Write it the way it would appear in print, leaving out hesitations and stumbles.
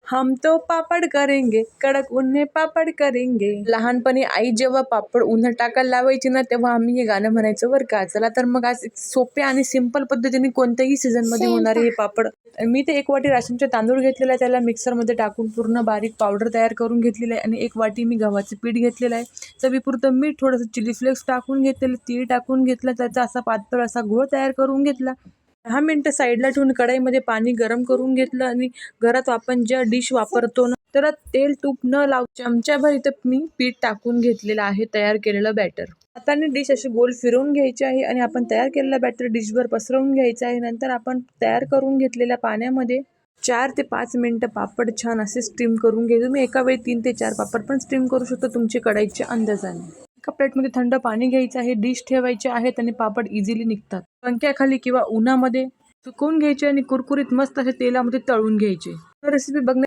हम तो पापड करेंगे, कडक उन्हे पापड करेंगे. लहानपणी आई जेव्हा पापड उन्हात टाकायला लावायची ना, तेव्हा आम्ही हे गाणं म्हणायचो बरं का. चला तर मग आज सोप्या आणि सिंपल पद्धतीने कोणत्याही सीझन मध्ये होणारे हे पापड. मी ते 1 वाटी राशनचे तांदूळ घेतलेला आहे, त्याला मिक्सरमध्ये टाकून पूर्ण बारीक पावडर तयार करून घेतलेली आहे. आणि 1 वाटी मी गव्हाचं पीठ घेतलेलं आहे. चवीपुरतं मीठ, थोडंसं चिली फ्लेक्स टाकून घेतलेलं, तीळ टाकून घेतलं, त्याचा असा पातळ असा घोळ तयार करून घेतला. 10 मिनिटं साईडला ठेवून कढईमध्ये पाणी गरम करून घेतलं. आणि घरात आपण ज्या डिश वापरतो ना, त्याला तेल तूप न लावता चमच्याभर इथं मी पीठ टाकून घेतलेलं आहे, तयार केलेलं बॅटर. हाताने डिश अशी गोल फिरवून घ्यायची आहे आणि आपण तयार केलेला बॅटर डिशभर पसरवून घ्यायचा आहे. नंतर आपण तयार करून घेतलेल्या पाण्यामध्ये 4 ते 5 मिनिटं पापड छान असे स्टीम करून घ्यायचे. तुम्ही एका वेळी 3 ते 4 पापड पण स्टीम करू शकता तुमच्या कढईच्या अंदाजाने. एका प्लेटमध्ये थंड पाणी घ्यायचं आहे, डिश ठेवायचे आहेत आणि पापड इझिली निघतात. पंख्याखाली किंवा उन्हामध्ये सुकवून घ्यायचे आणि कुरकुरीत मस्त असे तेलामध्ये तळून घ्यायचे. रेसिपी बघण्या